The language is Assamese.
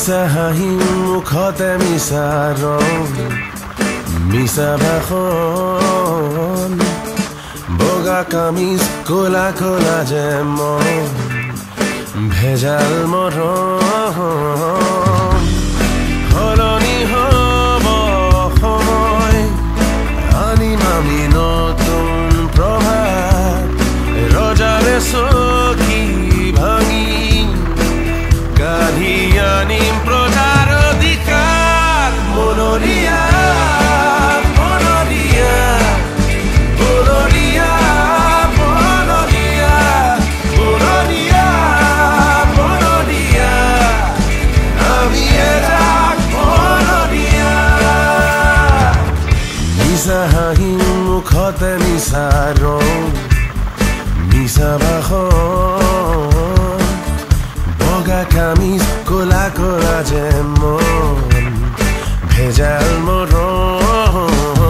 মিছা হাঁহি মুখতে মিছা ৰং মিছা ভাষণ বগা কামিজ কোলা কোলা যে মন ভেজাল মৰম সলনি হ'ব সময় আনিম আমি নতুন প্ৰভাত ৰজাৰে চকী ভাঙি কাঢ়ি আনিম প্ৰজাৰ অধিকাৰ মনৰীয়া মিছা হাঁহি মুখতে মিছা ৰং মিছা ভাষণ বগা কামিজ কোলা কোলা যে মন ভেজাল মৰম